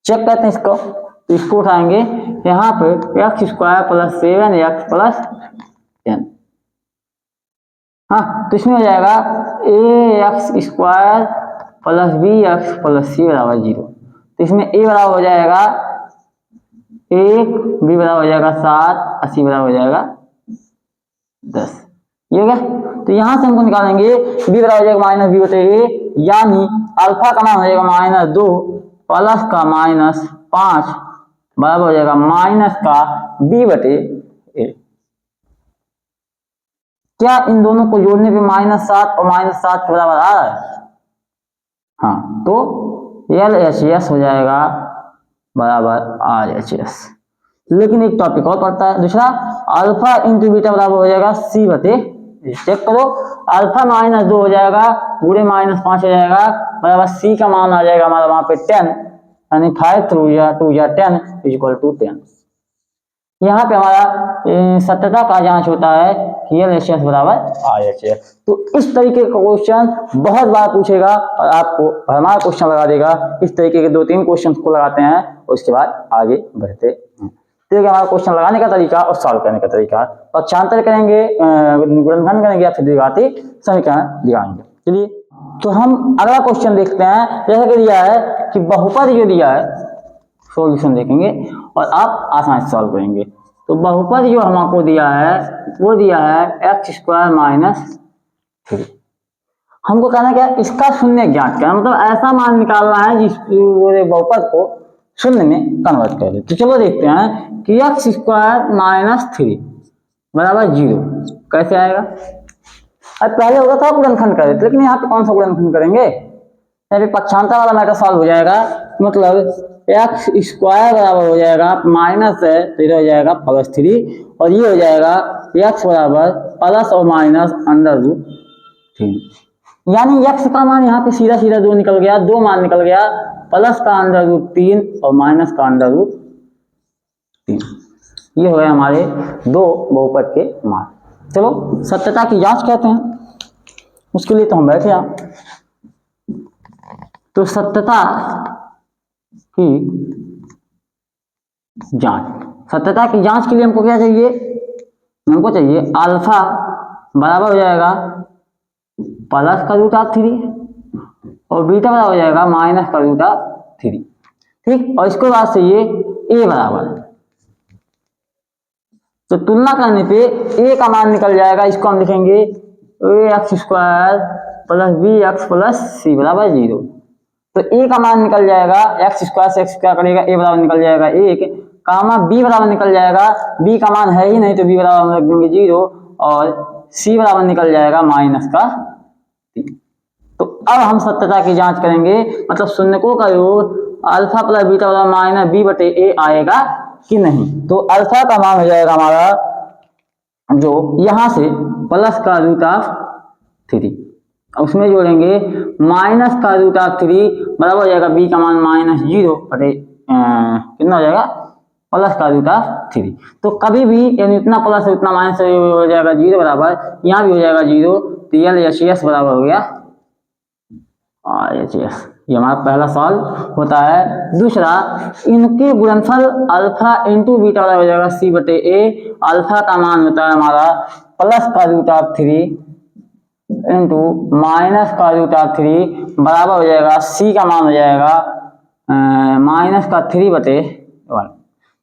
चेक करते हैं इसको, तो इसको उठाएंगे यहाँ पे x square plus 7x plus 10। हाँ, तो इसमें हो जाएगा ax square plus bx plus c बराबर 0। तो इसमें a बराबर हो जाएगा 1, b बराबर हो जाएगा 7 और c बराबर हो जाएगा 10। ये हो गया। तो यहां से हमको निकालेंगे b बराबर हो जाएगा -b/a, यानी अल्फा का मान हो जाएगा -2 प्लस का -5 बराबर हो जाएगा माइनस का b/a। क्या इन दोनों को जोड़ने पे -7 और -7 के बराबर आ रहा है? हाँ, तो LHS हो जाएगा बराबर RHS। लेकिन एक टॉपिक और पड़ता है दूसरा, अल्फा इंटू बीटा बराबर हो जाएगा c/a। चेक करो, अल्फा -2 हो जाएगा पूरे -5 हो जाएगा बराबर c का मान आ जाएगा हमारा वहां पे 10, यानी 5 2 या 10 = 10। यहाँ पे हमारा सत्यता का जांच होता है कि LHS बराबर RHS। तो इस तरीके का क्वेश्चन बहुत बार पूछेगा और आपको हमारा क्वेश्चन लगा देगा। इस तरीके के 2-3 क्वेश्चन को लगाते हैं और उसके बाद आगे बढ़ते हैं। तो हमारा क्वेश्चन लगाने का तरीका और सॉल्व करने का तरीका, पक्षांतर करेंगे, गुणनखंड करेंगे या फिर द्विघाती समीकरण दिखाएंगे। चलिए, तो हम अगला क्वेश्चन देखते हैं। जैसा कि दिया है कि बहुपद जो दिया है, सॉल्यूशन देखेंगे और आप आसानी से सॉल्व करेंगे। तो बहुपद जो हमको दिया है वो दिया है एक्स स्क्वायर माइनस 3। हमको कहना क्या, इसका शून्य ज्ञात करना, मतलब ऐसा मान निकालना है जिस बहुपद को शून्य में कन्वर्ट कर दे। तो चलो देखते हैं कि एक्स स्क्वायर माइनस 3 बराबर 0 कैसे आएगा। अब पहले होगा था गुणनखंड कर देते, लेकिन यहाँ पे कौन सा गुणनखंड करेंगे, यहाँ पे पक्षांतर वाला मैटर सॉल्व हो जाएगा। मतलब एक्स स्क्वायर बराबर हो जाएगा माइनस है तो इधर हो जाएगा प्लस 3 और ये हो जाएगा एक्स बराबर प्लस और माइनस अंडर रूट 3। यानी एक्स का मान यहाँ पे सीधा सीधा 2 निकल गया, 2 मान निकल गया, प्लस का अंडर रूट 3 और माइनस का अंडर रूट 3। ये हो गए हमारे दो बहुपद के मान। चलो सत्यता की जांच कहते हैं, उसके लिए तो हम बैठे हैं। तो सत्यता की जांच, सत्यता की जांच के लिए हमको क्या चाहिए, हमको चाहिए अल्फा बराबर हो जाएगा प्लस का रूट ऑफ 3 और बीटा बराबर हो जाएगा माइनस का रूट ऑफ 3। ठीक, और इसके बाद से ये ए बराबर, तो तुलना करने पे ए का मान निकल जाएगा, इसको हम लिखेंगे a x square plus b x plus c बराबर 0। तो ए का मान निकल जाएगा, एक्स स्क्वायर से एक्स स्क्वायर करेगा, ए बराबर निकल जाएगा 1, कामा बी बराबर निकल जाएगा, बी का मान है ही नहीं तो बी बराबर हम रख देंगे 0 और सी बराबर निकल जाएगा माइनस का 3। तो अब हम सत्यता की जांच करेंगे, मतलब शून्यकों का योग अल्फा प्लस बीटा बराबर माइनस बी बटे ए आएगा कि नहीं। तो अल्फा का मान हो जाएगा हमारा जो यहां से प्लस का रूट ऑफ 3, उसमें जोड़ेंगे माइनस का रूट ऑफ 3 बराबर हो जाएगा बी का मान माइनस 0 बटे कितना हो जाएगा प्लस का रूट ऑफ 3। तो कभी भी यानी इतना प्लस उतना माइनस हो जाएगा 0 बराबर, यहाँ भी हो जाएगा 0, तो एल एच एस बराबर हो गया आर एच एस। ये हमारा पहला सॉल्व होता है। दूसरा, इनके गुणनफल अल्फा इंटू बीटा हो जाएगा सी बटे ए, अल्फा का मान होता है हमारा प्लस का रूट ऑफ 3 इंटू माइनस का रूट ऑफ 3 बराबर हो जाएगा सी का मान हो जाएगा माइनस का 3 बटे 1।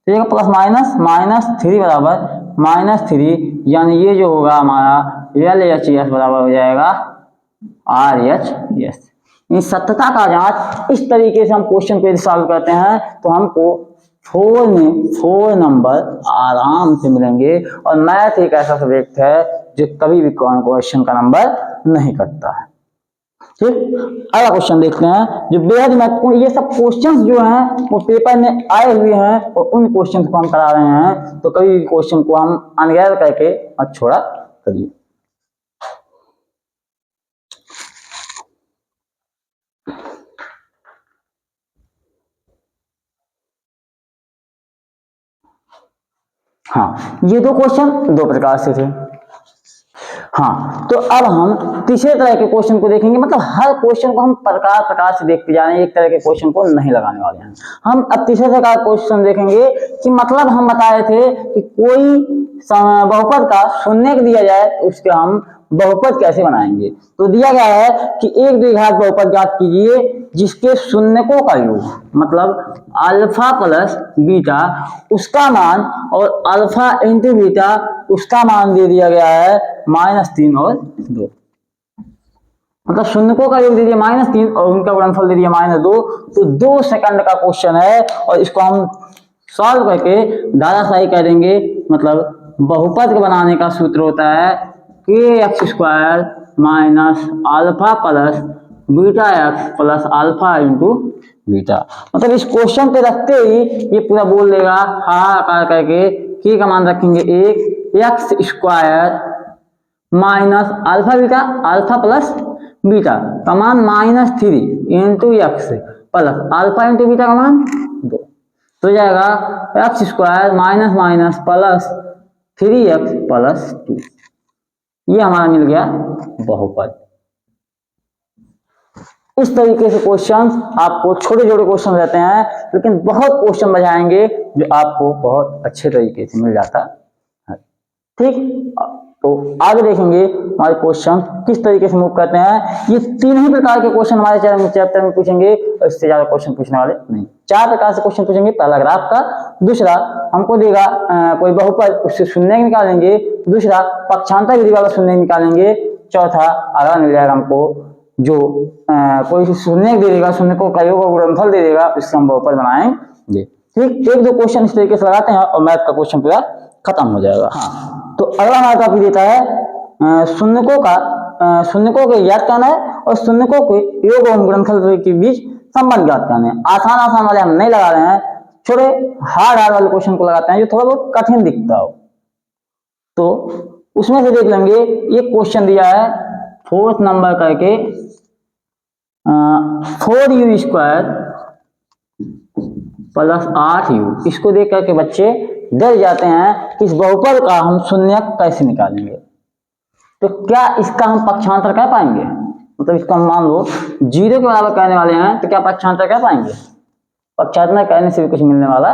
तो प्लस माइनस माइनस 3 बराबर माइनस 3, यानी ये जो होगा हमारा एल एच एस बराबर हो जाएगा आर एच एस। सत्यता का जांच इस तरीके से हम क्वेश्चन को सॉल्व करते हैं तो हमको 4 में 4 नंबर आराम से मिलेंगे। और मैथ एक ऐसा सब्जेक्ट है जो कभी भी क्वेश्चन का नंबर नहीं कटता है। ठीक, अगला क्वेश्चन देखते हैं जो बेहद महत्वपूर्ण। ये सब क्वेश्चंस जो हैं वो पेपर में आए हुए हैं और उन क्वेश्चंस को हम करा रहे हैं, तो कभी भी क्वेश्चन को हम अनगैर करके मत छोड़ा करिए। हाँ, ये दो क्वेश्चन दो प्रकार से थे। हाँ, तो अब हम तीसरे तरह के क्वेश्चन को देखेंगे। मतलब हर क्वेश्चन को हम प्रकार प्रकार से देखते जा रहे हैं, एक तरह के क्वेश्चन को नहीं लगाने वाले हैं। हम अब तीसरे तरह का क्वेश्चन देखेंगे कि मतलब हम बताए थे कि कोई बहुपद का शून्य दिया जाए तो उसके हम बहुपद कैसे बनाएंगे। तो दिया गया है कि एक द्विघात बहुपद ज्ञात कीजिए जिसके शून्यकों का योग, मतलब अल्फा प्लस बीटा उसका मान और अल्फा इंटू बीटा उसका मान दे दिया गया है -3 और 2। मतलब शून्यकों का योग दे दिया -3 और उनका गुणनफल दे दिया -2। तो 2 सेकंड का क्वेश्चन है और इसको हम सॉल्व करके धाराशाही कर देंगे। मतलब बहुपद को बनाने का सूत्र होता है के x square minus alpha plus beta x plus alpha into beta. मतलब इस क्वेश्चन पे रखते ही ये पूरा बोल देगा हाहाकार करके, के का मान रखेंगे 1, x square minus alpha beta alpha plus beta का मान -3 into x plus alpha into beta का मान 2। तो जाएगा x square minus minus plus 3x plus 2। ये हमारा मिल गया बहुपद। इस तरीके से क्वेश्चन आपको छोटे छोटे क्वेश्चन रहते हैं, लेकिन बहुत क्वेश्चन बजाएंगे जो आपको बहुत अच्छे तरीके से मिल जाता है। ठीक, तो आगे देखेंगे हमारे क्वेश्चन किस तरीके से मूव करते हैं। ये 3 ही प्रकार के क्वेश्चन हमारे चैप्टर में पूछेंगे और इससे ज्यादा क्वेश्चन पूछने वाले नहीं। 4 प्रकार से क्वेश्चन पूछेंगे। पहला ग्राफ का, दूसरा हमको देगा कोई बहुपद, उससे शून्य निकालेंगे, दूसरा पक्षांतर विधि वाला शून्य निकालेंगे, चौथा अगला मिल जाएगा हमको जो कोई शून्य दे देगा, शून्य को का योग और गुणनफल दे देगा, इससे हम बहुपद बनाएंगे। ठीक, 1-2 क्वेश्चन इस तरीके से लगाते हैं और मैथ का क्वेश्चन पूरा खत्म हो जाएगा। हाँ, तो अगला हमारा टॉपिक देता है शून्यकों के ज्ञात करना है और शून्यकों के योग और गुणनफल के बीच संबंध ज्ञात करना है। आसान वाले हम नहीं लगा रहे हैं, थोड़े हार्ड वाले क्वेश्चन को लगाते हैं जो थोड़ा बहुत कठिन दिखता हो। तो उसमें से देख लेंगे, ये क्वेश्चन दिया है 4th नंबर करके 4u² प्लस 8u। इसको देख करके बच्चे डर जाते हैं कि इस बहुपद का हम शून्यक कैसे निकालेंगे। तो क्या इसका हम पक्षांतर कर पाएंगे? मतलब इसको हम मान लो 0 के बराबर करने वाले हैं, तो क्या पक्षांतर कर पाएंगे? पक्षांतर करने से भी कुछ मिलने वाला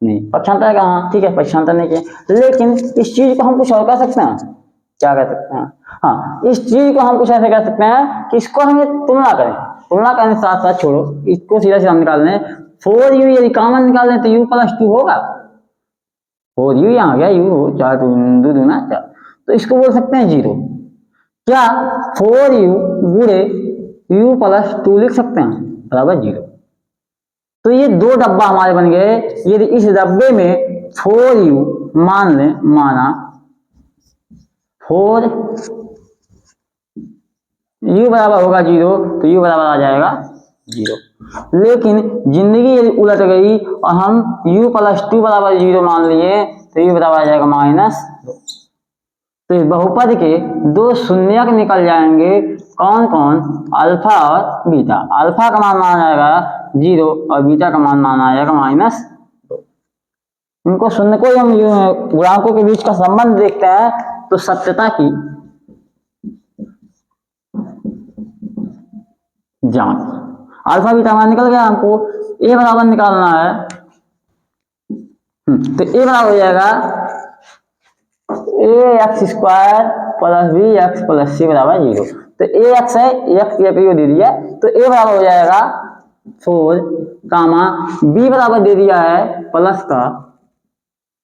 नहीं। पक्षांतर का हाँ ठीक है, पक्षांतर नहीं किया, लेकिन इस चीज को हम कुछ और कर सकते हैं। क्या कर सकते हैं? हाँ, इस चीज को हम कुछ ऐसे कर सकते हैं कि इसको हमें तुलना करें। तुलना करने के साथ साथ छोड़ो, इसको सीधा सीधा निकाल लें। 4u यदि कॉमन निकाल लें तो u + 2 होगा। 4u यहाँ गया, u हो 4 2 2 ना 4, तो इसको बोल सकते हैं 0। क्या 4u गुणे u + 2 लिख सकते हैं बराबर 0। तो ये 2 डब्बा हमारे बन गए। यदि इस डब्बे में 4u मान लें, माना 4u बराबर होगा 0, तो u बराबर आ जाएगा 0। लेकिन जिंदगी यदि उलट गई और हम u + 2 बराबर 0 मान लिए, तो u बराबर आ जाएगा -2। तो इस बहुपद के 2 शून्यक निकल जाएंगे। कौन कौन? अल्फा और बीटा। अल्फा का मान माना जाएगा 0 और बीटा का मान माना जाएगा -2। इनको शून्य को हम गुणांकों के बीच का संबंध देखते हैं तो सत्यता की जांच। अल्फा बीटा मान निकल गया, हमको a बराबर निकालना है। तो a बराबर हो जाएगा ax² + bx + c बराबर 0। तो ax है, x ये पे दे दिया, तो a बराबर हो जाएगा 4, b बराबर दे दिया है प्लस का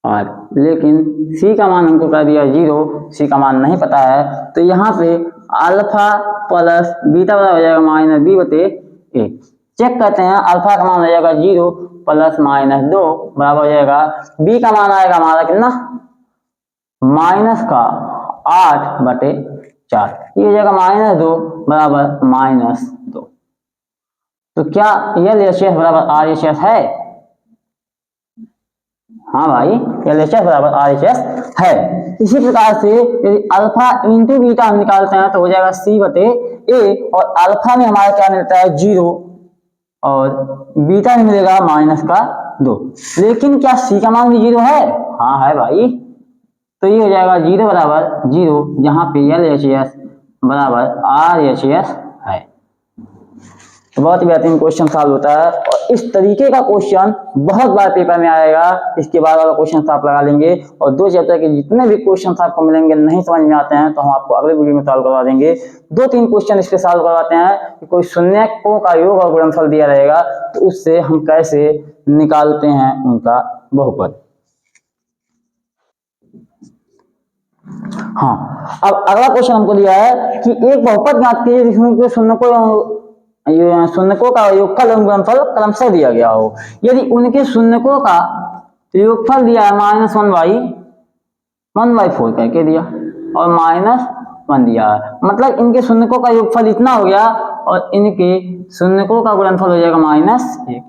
r, लेकिन c का मान हमको कर दिया 0, c का मान नहीं पता है। तो यहाँ पे अल्फा प्लस बीटा बराबर हो जाएगा -b/a। चेक करते हैं, अल्फा का मान हो जाएगा 0 प्लस -2 बराबर हो जाएगा, b का मान आएगा हमारा कितना -8/4, ये हो जाएगा -2 बराबर -2। तो क्या LHS बराबर RHS है? हाँ भाई, LHS बराबर RHS है। इसी प्रकार से यदि अल्फा इंटू बीटा हम निकालते हैं तो हो जाएगा C/A, और अल्फा में हमारा क्या मिलता है 0 और बीटा में मिलेगा -2। लेकिन क्या C का मान भी 0 है? हाँ है भाई। तो ये हो जाएगा 0 बराबर 0, जहाँ पे LHS बराबर RHS है। तो बहुत ही बेहतरीन क्वेश्चन सॉल्व होता है और इस तरीके का क्वेश्चन बहुत बार पेपर में आएगा। इसके बाद वाला क्वेश्चन आप लगा लेंगे और 2 चैप्टर के जितने भी क्वेश्चन आपको मिलेंगे नहीं समझ में आते हैं तो हम आपको अगले वीडियो में सॉल्व करवा देंगे। 2-3 क्वेश्चन इसके सॉल्व करवाते हैं कि कोई शून्यकों का योग और गुणनफल दिया रहेगा तो उससे हम कैसे निकालते हैं उनका बहुपद। हाँ, अब अगला क्वेश्चन हमको दिया है कि एक बहुपद ज्ञात कीजिए जिसमें शून्यकों का योगफल और गुणनफल क्रमशः दिया गया हो। यदि उनके शून्यकों का योगफल दिया है -1/4 करके दिया और -1 दिया है, मतलब इनके शून्यकों का योगफल इतना हो गया और इनके शून्यकों का गुणनफल हो जाएगा -1।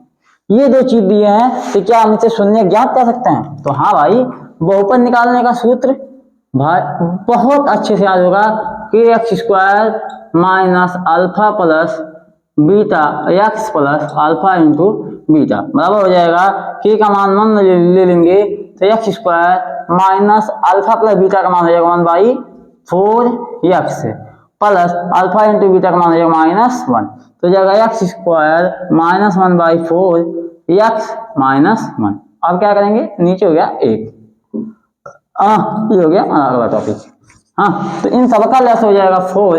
ये 2 चीज दिए हैं, तो क्या हम इसे शून्य ज्ञात कर सकते हैं? तो हाँ भाई, बहुपद निकालने का सूत्र भाई बहुत अच्छे से याद होगा, kx² - alpha plus beta x plus alpha into beta बराबर हो जाएगा। k का मान 1 ले लेंगे तो x² - अल्फा प्लस बीटा का मान हो जाएगा 1/4x plus alpha into beta का मान हो जाएगा -1, तो जाएगा x² - 1/4x -1। अब क्या करेंगे, नीचे हो गया 1। ये हो गया अगला टॉपिक। हाँ, तो इन सबका लेस हो जाएगा 4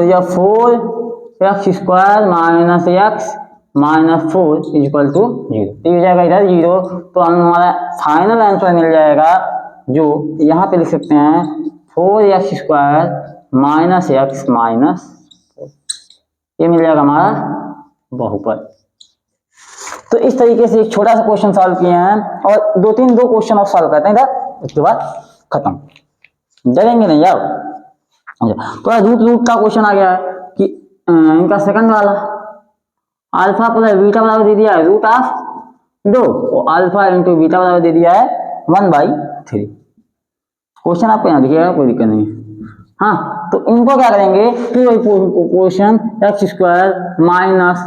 या 4x² minus x minus 4 equal to 0। तो ये हो जाएगा इधर 0, तो हमारा फाइनल आंसर मिल जाएगा जो यहाँ पे लिख सकते हैं 4x² माइनस एक्स माइनस 4, ये मिल जाएगा हमारा बहुपद। तो इस तरीके से एक छोटा सा क्वेश्चन सॉल्व किए हैं और दो क्वेश्चन और सॉल्व करते हैं इधर, उसके बाद खत्म, डरेंगे नहीं यार। तो रूट का क्वेश्चन आ गया है कि इनका सेकंड वाला अल्फा प्लस बीटा बराबर दे दिया है रूट ऑफ 2 और अल्फा इंटू बीटा बराबर दे दिया है 1/3। क्वेश्चन आपको यहाँ दिखेगा, कोई दिक्कत नहीं। हाँ, तो इनको क्या करेंगे, question x² minus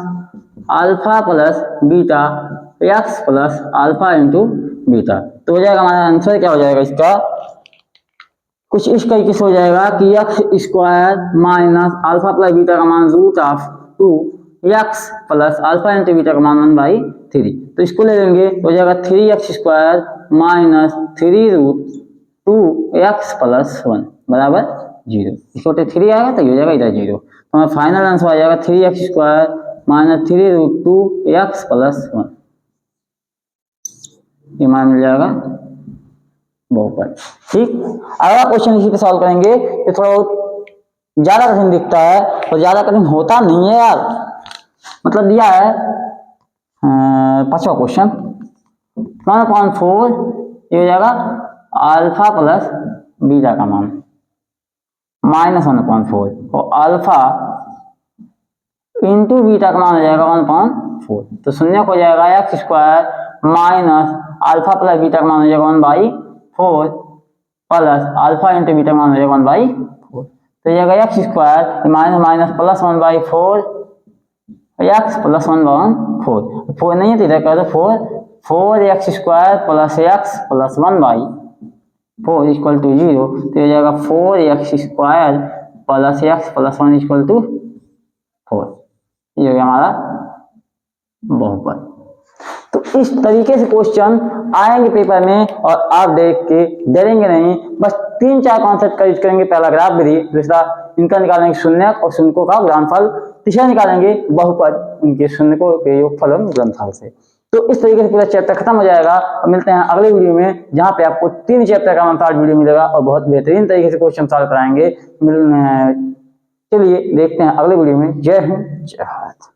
alpha plus beta x plus alpha into beta, तो हो जाएगा हमारा आंसर क्या हो जाएगा इसका, कुछ इस तरीके से हो जाएगा कि x² minus alpha plus beta का मान root of 2x plus alpha into beta का मान 1/3। तो इसको ले लेंगे, हो जाएगा 3x² minus 3 root 2x plus 1 बराबर 0। इसको 3 आएगा तो हो जाएगा इधर 0। तो हमारा फाइनल आंसर आ जाएगा 3x² minus 3 root 2x plus 1, ये मान मिल जाएगा बहुपद। ठीक, अगला क्वेश्चन इसी पे सॉल्व करेंगे। ये थोड़ा ज्यादा कठिन दिखता है और ज्यादा कठिन होता नहीं है यार, मतलब दिया है 5वां क्वेश्चन 1/4, ये हो जाएगा अल्फा प्लस बीटा का मान माइनस 1/4 और अल्फा इंटू बीटा का मान हो जाएगा 1/4। तो शून्य हो जाएगा x² minus alpha plus beta का मान हो जाएगा 1/4 प्लस अल्फा इंटू बीटा का मान हो जाएगा 1/4। तो ये जाएगा x² minus minus plus 1/4 x plus 1/4, 4 नहीं है तो इधर कर दो 4x² plus x plus 1/4 equal to 0। तो ये जाएगा 4x² plus x plus 1 equal to 4, ये हो गया हमारा बहुपद। तो इस तरीके से क्वेश्चन आएंगे पेपर में और आप देख के डरेंगे नहीं। बस 3-4 कॉन्सेप्ट का यूज करेंगे, पहला ग्राफ विधि, दूसरा इनका निकालेंगे शून्यक और शून्यकों का गुणनफल, तीसरा निकालेंगे बहुपद उनके शून्यकों के योगफल और गुणनफल से। तो इस तरीके से पूरा चैप्टर खत्म हो जाएगा और मिलते हैं अगले वीडियो में, जहां पे आपको 3 चैप्टर का मंथाज वीडियो मिलेगा और बहुत बेहतरीन तरीके से क्वेश्चन सॉल्व कराएंगे। चलिए देखते हैं अगले वीडियो में। जय हिंद, जय भारत।